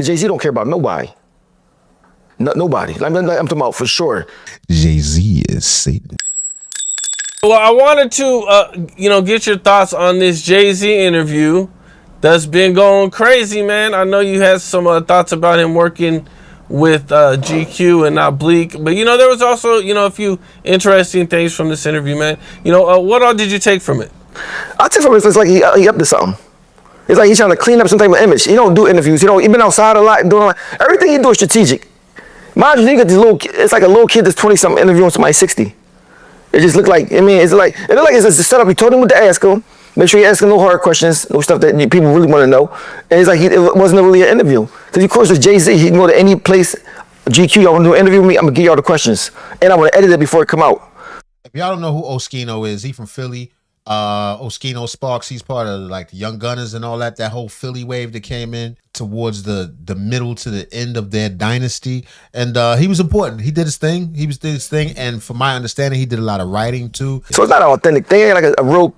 Because Jay-Z don't care about nobody. Nobody. I'm talking about for sure. Jay-Z is Satan. Well, I wanted to, get your thoughts on this Jay-Z interview that's been going crazy, man. I know you had some thoughts about him working with GQ and not Bleak, but there was also a few interesting things from this interview, man. What all did you take from it? I took from it, it's like he up to something. It's like he's trying to clean up some type of image. He don't do interviews. He been outside a lot, doing everything he do is strategic. Mind you, you get this it's like a little kid that's 20-something interviewing somebody 60. It just looked like, it looked like it's a setup. He told him what to ask him. Make sure you ask him no hard questions, no stuff that people really want to know. And it's like it wasn't really an interview. Because of course with Jay-Z, he can go to any place, GQ, y'all want to do an interview with me, I'm going to give y'all the questions. And I want to edit it before it come out. If y'all don't know who Oschino is, he from Philly. Oschino Sparks, he's part of like the Young Gunners and all that whole Philly wave that came in towards the middle to the end of their dynasty. And he was important. He did his thing. And from my understanding, he did a lot of writing too. So it's not an authentic thing. It ain't like a real,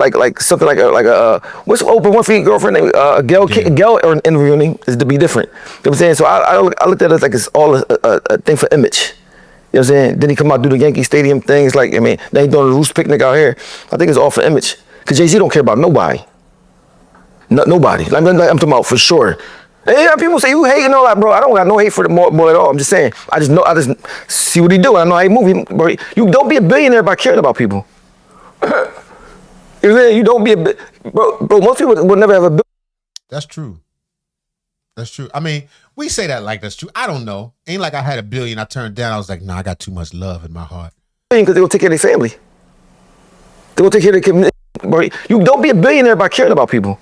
like something like a what's open one for your girlfriend name? Gail or interviewing is to be different. You know what I'm saying? So I looked at it like it's all a thing for image. You know what I'm saying? Then he come out do the Yankee Stadium things like, then he doing the Roost picnic out here. I think it's all for image. Because Jay-Z don't care about nobody. Nobody. I'm talking about for sure. And yeah, people say, you hating all that, bro. I don't got no hate for the boy at all. I'm just saying, I just see what he do. I know how he move. Bro, you don't be a billionaire by caring about people. You know what I'm saying? You don't be bro, most people will never have a billion. That's true. That's true. We say that like that's true. I don't know. Ain't like I had $1 billion. I turned down. I was like, nah, I got too much love in my heart. Because they gonna take care of their family. They gonna take care of their community. Bro, you don't be a billionaire by caring about people.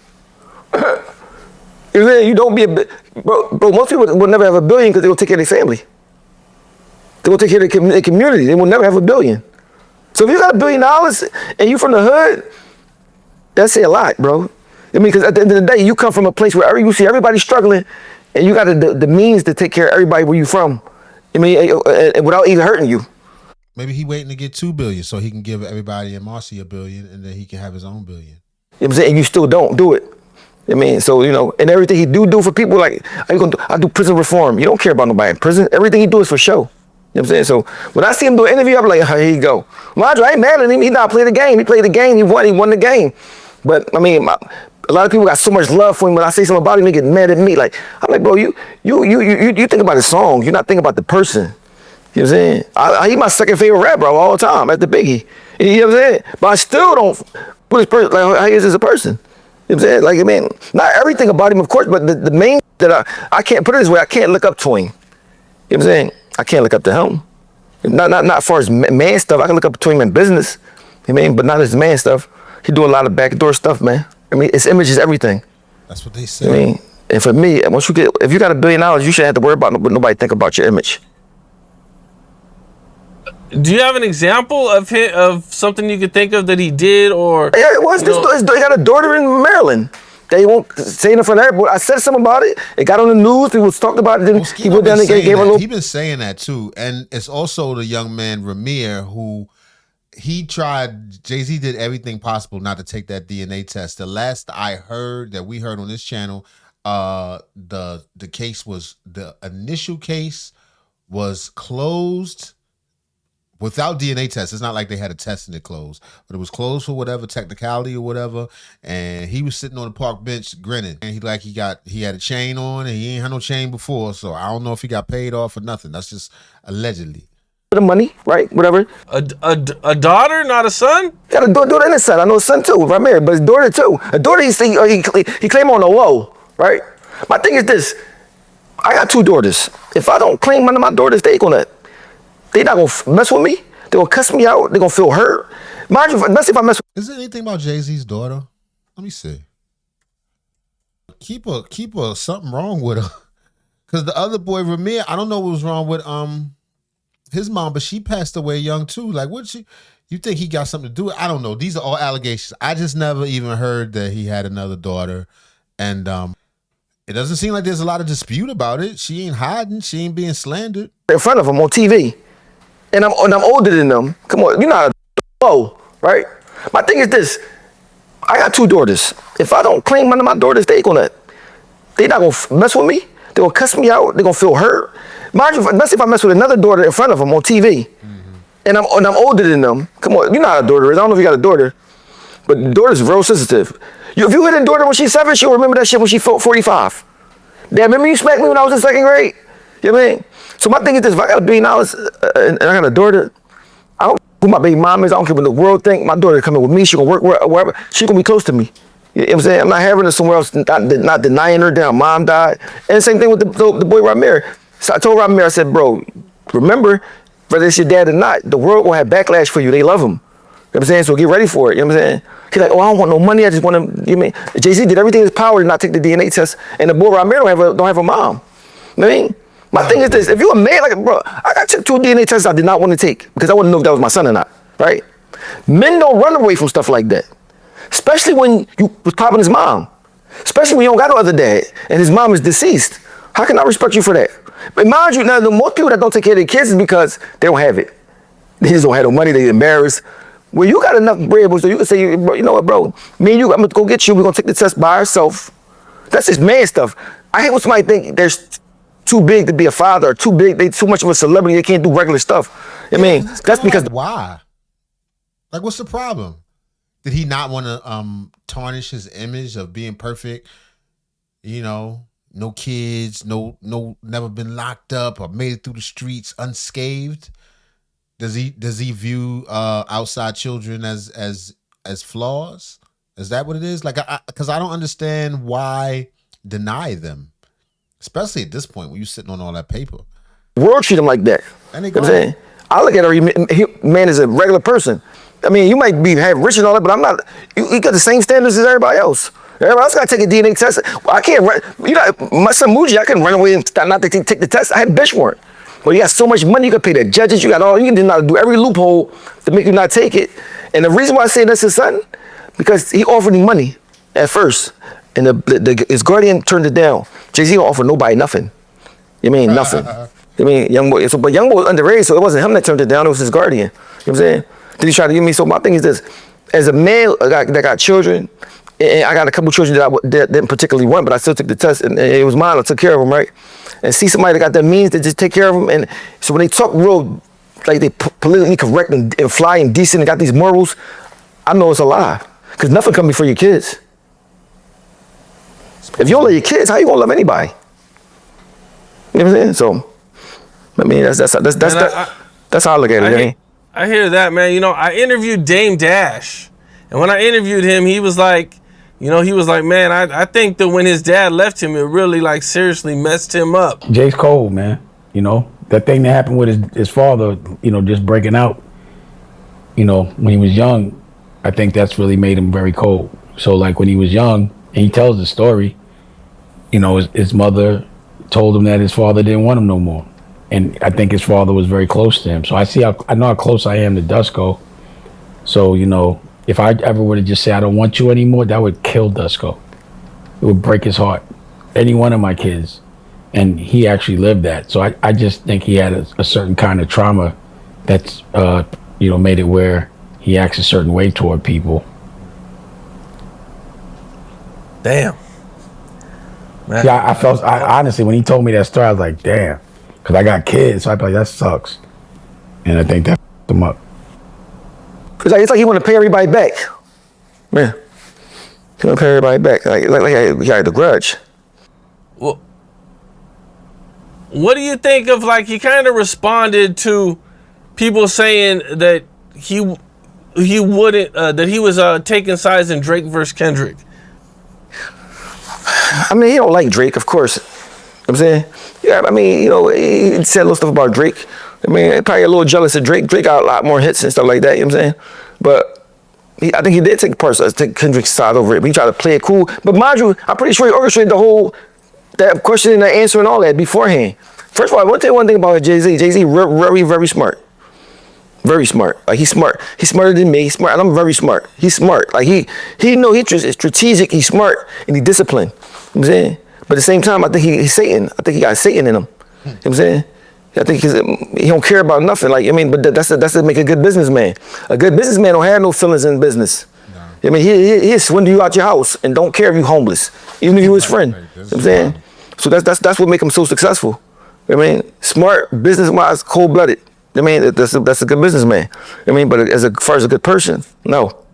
You know what I'm saying? You don't be bro. Most people will never have $1 billion because they gonna take care of their family. They gonna take care of their community. They will never have $1 billion. So if you got $1 billion and you from the hood, that's a lot, bro. Because at the end of the day, you come from a place where you see everybody struggling, and you got the means to take care of everybody where you from. And without even hurting you. Maybe he waiting to get $2 billion so he can give everybody in Marcy $1 billion, and then he can have his own $1 billion. You know what I'm saying? And you still don't do it. So and everything he do for people, like I do prison reform. You don't care about nobody in prison. Everything he do is for show. You know what I'm saying? So when I see him do an interview, I'm like, oh, here you go. Mind you, I ain't mad at him. He not playing the game. He played the game. He won the game. But a lot of people got so much love for him. When I say something about him, they get mad at me. Like I'm like, bro, you think about the song. You're not thinking about the person. You know what I'm saying? He my second favorite rapper of all time after Biggie. You know what I'm saying? But I still don't put his person like how he is as a person. You know what I'm saying? Like not everything about him, of course, but the main that I can't put it this way. I can't look up to him. You know what I'm saying? I can't look up to him. Not as far as man stuff. I can look up to him in business. You know what I mean? But not his man stuff. He do a lot of backdoor stuff, man. His image is everything. That's what they say. And for me, if you got $1 billion, you shouldn't have to worry about what nobody think about your image. Do you have an example of something you could think of that he did, or? Yeah, he got a daughter in Maryland. They won't say it in front of everybody. I said something about it. It got on the news. People talked about it. Then he went down and gave a little. He's been saying that too, and it's also the young man Ramir who. He tried, Jay-Z did everything possible not to take that DNA test. The last I heard that we heard on this channel, the initial case was closed without DNA test. It's not like they had a test and it closed, but it was closed for whatever technicality or whatever. And he was sitting on the park bench grinning. And he had a chain on, and he ain't had no chain before. So I don't know if he got paid off or nothing. That's just allegedly. The money, right? Whatever. A daughter, not a son? Got a daughter and a son. I know a son too, right? Married, but his daughter too. A daughter, he claim on the low, right? My thing is this: I got 2 daughters. If I don't claim one of my daughters, they not gonna mess with me. They gonna cuss me out. They gonna feel hurt. Mind you, let's see if I mess with. Is there anything about Jay-Z's daughter? Let me see. Keep her something wrong with her, because the other boy Ramir, I don't know what was wrong with his mom, but she passed away young too. Like, you think he got something to do with it? I don't know. These are all allegations. I just never even heard that he had another daughter. And it doesn't seem like there's a lot of dispute about it. She ain't hiding. She ain't being slandered. In front of them on TV. And I'm older than them. Come on, you're not low, right? My thing is this. I got 2 daughters. If I don't claim one of my daughters, they not gonna mess with me. They're They're gonna cuss me out. They're gonna feel hurt. Mind you, especially if I mess with another daughter in front of them on TV, and I'm older than them. Come on, you know how a daughter is. I don't know if you got a daughter, but the daughter's real sensitive. If you hit a daughter when she's 7, she'll remember that shit when she's 45. Dad, remember you smacked me when I was in 2nd grade? You know what I mean? So my thing is this: if I got $1 billion and I got a daughter, I don't care who my baby mom is. I don't care what the world think. My daughter coming with me. She gonna work wherever. She gonna be close to me. You know what I'm saying? I'm not having her somewhere else. Not denying her. Damn, mom died. And the same thing with the boy Ramir. So I told Ramir, I said, bro, remember, whether it's your dad or not, the world will have backlash for you. They love him. You know what I'm saying? So get ready for it. You know what I'm saying? He's like, oh, I don't want no money. I just want to. You mean Jay-Z did everything in his power to not take the DNA test, and the boy Ramir don't have a mom. You know what I mean? My thing is this: if you're a man, like bro, I took 2 DNA tests I did not want to take because I wouldn't know if that was my son or not. Right? Men don't run away from stuff like that, especially when you was popping his mom, especially when you don't got no other dad and his mom is deceased. How can I respect you for that? But mind you, now the most people that don't take care of their kids is because they don't have it. They just don't have no money. They embarrassed. Well, you got enough bread, so you can say, bro, you know what, bro? Me and you, I'm gonna go get you. We're gonna take the test by ourselves. That's just man stuff. I hate when somebody think they're too big to be a father, or too big, they too much of a celebrity, they can't do regular stuff. I mean, that's because why? Like, what's the problem? Did he not want to tarnish his image of being perfect? You know, no kids, no, never been locked up or made it through the streets unscathed. Does he view outside children as flaws? Is that what it is? Like, because I don't understand why deny them, especially at this point when you're sitting on all that paper. the world treat him like that. And they You know what I'm saying? I look at every man as a regular person. I mean, you might be rich and all that, but I'm not. You got the same standards as everybody else. Everybody else got to take a DNA test. Well, I can't run. You know, my son Muji, I couldn't run away and not take the test. I had a bench warrant. But you got so much money, you can pay the judges. You got all. You can not do every loophole to make you not take it. And the reason why I say that's his son, because he offered him money at first, and his guardian turned it down. Jay-Z don't offer nobody nothing. You mean nothing? I mean, young boy. So, but young boy was underage, so it wasn't him that turned it down. It was his guardian. You know what I'm saying? Then he tried to give me. So my thing is this: as a man that got children, and I got a couple children that didn't particularly want, but I still took the test, and it was mine. I took care of them, right? And see somebody that got that means to just take care of them, and so when they talk real, like they politically correct and fly and decent and got these morals, I know it's a lie, because nothing come before your kids. If you don't love your kids, how you gonna love anybody? You know what I'm saying? So, I mean, that's how I look at it. I hear that, man. You know, I interviewed Dame Dash, and when I interviewed him, he was like, man, I think that when his dad left him, it really like seriously messed him up. Jay's cold, man. You know, that thing that happened with his father, you know, just breaking out, you know, when he was young, I think that's really made him very cold. So like when he was young, and he tells the story, you know, his mother told him that his father didn't want him no more. And I think his father was very close to him. So I know how close I am to Dusko. So, you know, if I ever would have just said, I don't want you anymore, that would kill Dusko. It would break his heart. Any one of my kids. And he actually lived that. So I just think he had a certain kind of trauma that's, you know, made it where he acts a certain way toward people. Damn. Man. Yeah, I honestly, when he told me that story, I was like, damn. Because I got kids, so I'd be like, that sucks. And I think that f***ed him up. It's like he want to pay everybody back. Man, he want to pay everybody back. Like he had the grudge. Well, what do you think of, like, he kind of responded to people saying that he wouldn't, that he was taking sides in Drake versus Kendrick? I mean, he don't like Drake, of course. You know what I'm saying? Yeah, I mean, you know, he said a little stuff about Drake. I mean, probably a little jealous of Drake. Drake got a lot more hits and stuff like that, you know what I'm saying? But I think he did take Kendrick's side over it, but he tried to play it cool. But mind you, I'm pretty sure he orchestrated the whole, that question and the answer and all that beforehand. First of all, I want to tell you one thing about Jay-Z. Jay-Z very, very smart. Very smart. Like, he's smart. He's smarter than me. He's smart. And I'm very smart. He's smart. Like, he know he's strategic. He's smart and he's disciplined. You know what I'm saying? But at the same time, I think he's Satan. I think he got Satan in him. You know what I'm saying? I think he don't care about nothing. Like, I mean, but that's to make a good businessman. A good businessman don't have no feelings in business. No. I mean, he'll swindle you out your house and don't care if you homeless, even if you his friend. You know what I'm saying? So that's what make him so successful. I mean, smart, business-wise, cold-blooded. I mean, that's a good businessman. I mean, but as far as a good person, no.